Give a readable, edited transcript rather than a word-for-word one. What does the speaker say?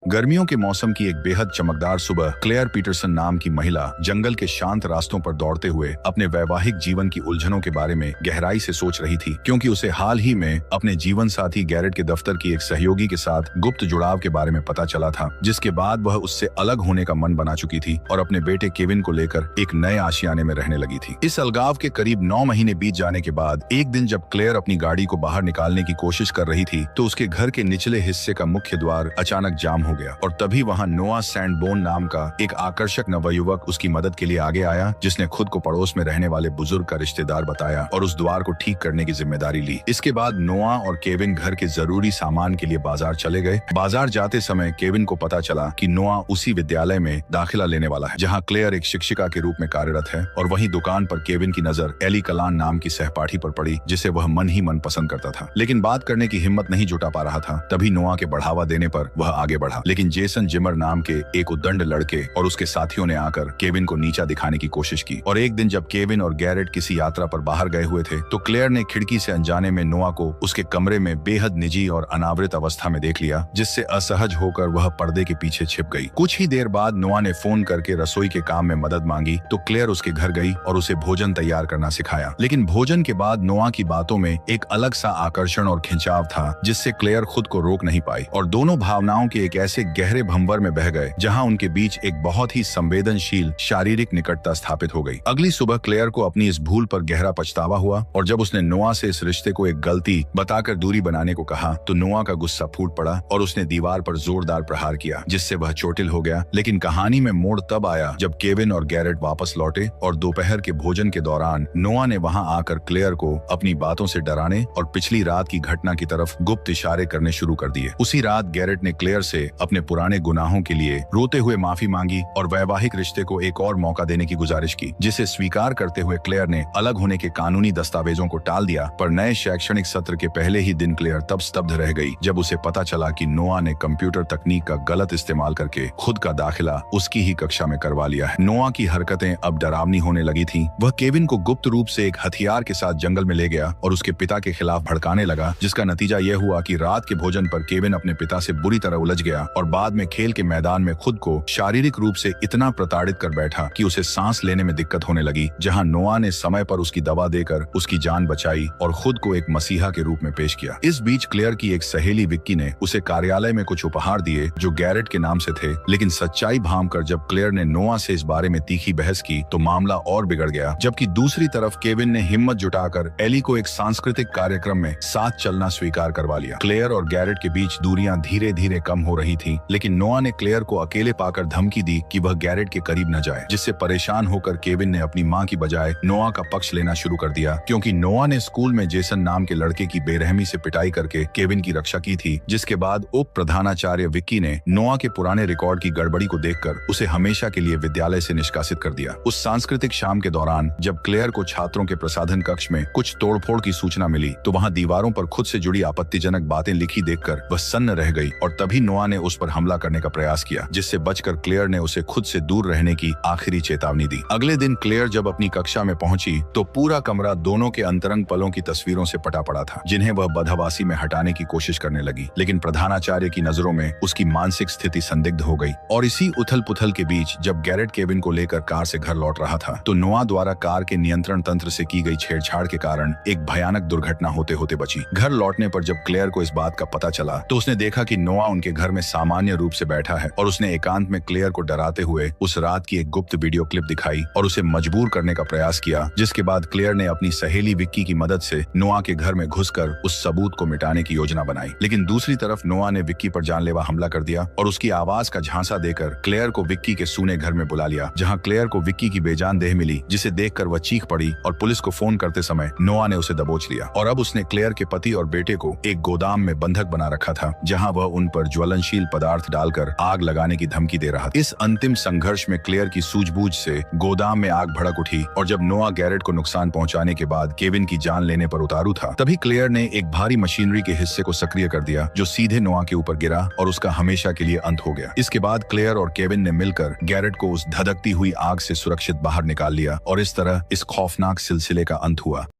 गर्मियों के मौसम की एक बेहद चमकदार सुबह क्लेयर पीटरसन नाम की महिला जंगल के शांत रास्तों पर दौड़ते हुए अपने वैवाहिक जीवन की उलझनों के बारे में गहराई से सोच रही थी, क्योंकि उसे हाल ही में अपने जीवन साथी गैरेट के दफ्तर की एक सहयोगी के साथ गुप्त जुड़ाव के बारे में पता चला था, जिसके बाद वह उससे अलग होने का मन बना चुकी थी और अपने बेटे केविन को लेकर एक नए आशियाने में रहने लगी थी। इस अलगाव के करीब 9 महीने बीत जाने के बाद एक दिन जब क्लेयर अपनी गाड़ी को बाहर निकालने की कोशिश कर रही थी तो उसके घर के निचले हिस्से का मुख्य द्वार अचानक जाम हो गया और तभी वहां नोआ सैंडबोन नाम का एक आकर्षक नवयुवक उसकी मदद के लिए आगे आया, जिसने खुद को पड़ोस में रहने वाले बुजुर्ग का रिश्तेदार बताया और उस द्वार को ठीक करने की जिम्मेदारी ली। इसके बाद नोआ और केविन घर के जरूरी सामान के लिए बाजार चले गए। बाजार जाते समय केविन को पता चला कि नोआ उसी विद्यालय में दाखिला लेने वाला है जहाँ क्लेयर एक शिक्षिका के रूप में कार्यरत है, और वहीं दुकान पर केविन की नजर एली कलान नाम की सहपाठी पर पड़ी, जिसे वह मन ही मन पसंद करता था, लेकिन बात करने की हिम्मत नहीं जुटा पा रहा था। तभी नोआ के बढ़ावा देने पर वह आगे बढ़ा, लेकिन जेसन जिमर नाम के एक उद्दंड लड़के और उसके साथियों ने आकर केविन को नीचा दिखाने की कोशिश की। और एक दिन जब केविन और गैरेट किसी यात्रा पर बाहर गए हुए थे तो क्लेयर ने खिड़की से अनजाने में नोआ को उसके कमरे में बेहद निजी और अनावृत अवस्था में देख लिया, जिससे असहज होकर वह पर्दे के पीछे छिप गई। कुछ ही देर बाद नोआ ने फोन करके रसोई के काम में मदद मांगी तो क्लेयर उसके घर गई और उसे भोजन तैयार करना सिखाया। लेकिन भोजन के बाद नोआ की बातों में एक अलग सा आकर्षण और खिंचाव था, जिससे क्लेयर खुद को रोक नहीं पाई और दोनों भावनाओं के एक ऐसे गहरे भंवर में बह गए जहां उनके बीच एक बहुत ही संवेदनशील शारीरिक निकटता स्थापित हो गई। अगली सुबह क्लेयर को अपनी इस भूल पर गहरा पछतावा हुआ और जब उसने नोआ से इस रिश्ते को एक गलती बताकर दूरी बनाने को कहा तो नोआ का गुस्सा फूट पड़ा और उसने दीवार पर जोरदार प्रहार किया, जिससे वह चोटिल हो गया। लेकिन कहानी में मोड़ तब आया जब केविन और गैरेट वापस लौटे और दोपहर के भोजन के दौरान नोआ ने वहां आकर क्लेयर को अपनी बातों से डराने और पिछली रात की घटना की तरफ गुप्त इशारे करने शुरू कर दिए। उसी रात गैरेट ने क्लेयर से अपने पुराने गुनाहों के लिए रोते हुए माफी मांगी और वैवाहिक रिश्ते को एक और मौका देने की गुजारिश की, जिसे स्वीकार करते हुए क्लेयर ने अलग होने के कानूनी दस्तावेजों को टाल दिया। पर नए शैक्षणिक सत्र के पहले ही दिन क्लेयर तब स्तब्ध रह गई जब उसे पता चला कि नोआ ने कंप्यूटर तकनीक का गलत इस्तेमाल करके खुद का दाखिला उसकी ही कक्षा में करवा लिया है। नोआ की हरकतें अब डरावनी होने लगी थी। वह केविन को गुप्त रूप से एक हथियार के साथ जंगल में ले गया और उसके पिता के खिलाफ भड़काने लगा, जिसका नतीजा यह हुआ कि रात के भोजन पर केविन अपने पिता से बुरी तरह उलझ गया और बाद में खेल के मैदान में खुद को शारीरिक रूप से इतना प्रताड़ित कर बैठा कि उसे सांस लेने में दिक्कत होने लगी, जहां नोआ ने समय पर उसकी दवा देकर उसकी जान बचाई और खुद को एक मसीहा के रूप में पेश किया। इस बीच क्लेयर की एक सहेली विक्की ने उसे कार्यालय में कुछ उपहार दिए जो गैरेट के नाम से थे, लेकिन सच्चाई भांपकर जब क्लेयर ने नोआ से इस बारे में तीखी बहस की तो मामला और बिगड़ गया। जबकि दूसरी तरफ केविन ने हिम्मत जुटाकर एली को एक सांस्कृतिक कार्यक्रम में साथ चलना स्वीकार करवा लिया। क्लेयर और गैरेट के बीच दूरियां धीरे धीरे कम हो रही थी, लेकिन नोआ ने क्लेयर को अकेले पाकर धमकी दी कि वह गैरेट के करीब न जाए, जिससे परेशान होकर केविन ने अपनी मां की बजाय नोआ का पक्ष लेना शुरू कर दिया, क्योंकि नोआ ने स्कूल में जेसन नाम के लड़के की बेरहमी से पिटाई करके केविन की रक्षा की थी। जिसके बाद उप प्रधानाचार्य विक्की ने नोआ के पुराने रिकॉर्ड की गड़बड़ी को देखकर उसे हमेशा के लिए विद्यालय से निष्कासित कर दिया। उस सांस्कृतिक शाम के दौरान जब क्लेयर को छात्रों के प्रसाधन कक्ष में कुछ तोड़फोड़ की सूचना मिली तो वहां दीवारों पर खुद से जुड़ी आपत्तिजनक बातें लिखी देखकर वह सन्न रह गई और तभी नोआ ने उस पर हमला करने का प्रयास किया, जिससे बचकर क्लेयर ने उसे खुद से दूर रहने की आखिरी चेतावनी दी। अगले दिन क्लेयर जब अपनी कक्षा में पहुंची तो पूरा कमरा दोनों के अंतरंग पलों की तस्वीरों से पटा पड़ा था, जिन्हें वह बदहवासी में हटाने की कोशिश करने लगी, लेकिन प्रधानाचार्य की नजरों में उसकी मानसिक स्थिति संदिग्ध हो गई। और इसी उथल पुथल के बीच जब गैरेट केविन को लेकर कार से घर लौट रहा था तो नोआ द्वारा कार के नियंत्रण तंत्र से की गई छेड़छाड़ के कारण एक भयानक दुर्घटना होते होते बची। घर लौटने पर जब क्लेयर को इस बात का पता चला तो उसने देखा कि नोआ उनके घर में सामान्य रूप से बैठा है और उसने एकांत में क्लेयर को डराते हुए उस रात की एक गुप्त वीडियो क्लिप दिखाई और उसे मजबूर करने का प्रयास किया, जिसके बाद क्लेयर ने अपनी सहेली विक्की की मदद से नोआ के घर में घुसकर उस सबूत को मिटाने की योजना बनाई। लेकिन दूसरी तरफ नोआ ने विक्की पर जानलेवा हमला कर दिया और उसकी आवाज का झांसा देकर क्लेयर को विक्की के सूने घर में बुला लिया, जहां क्लेयर को विक्की की बेजान देह मिली, जिसे देखकर वह चीख पड़ी और पुलिस को फोन करते समय नोआ ने उसे दबोच लिया। और अब उसने क्लेयर के पति और बेटे को एक गोदाम में बंधक बना रखा था, जहां वह उन पर ज्वलनशील पदार्थ डालकर आग लगाने की धमकी दे रहा था। इस अंतिम संघर्ष में क्लेयर की सूझबूझ से गोदाम में आग भड़क उठी और जब नोआ गैरेट को नुकसान पहुंचाने के बाद केविन की जान लेने पर उतारू था, तभी क्लेयर ने एक भारी मशीनरी के हिस्से को सक्रिय कर दिया जो सीधे नोआ के ऊपर गिरा और उसका हमेशा के लिए अंत हो गया। इसके बाद क्लेयर और केविन ने मिलकर गैरेट को उस धधकती हुई आग से सुरक्षित बाहर निकाल लिया और इस तरह इस खौफनाक सिलसिले का अंत हुआ।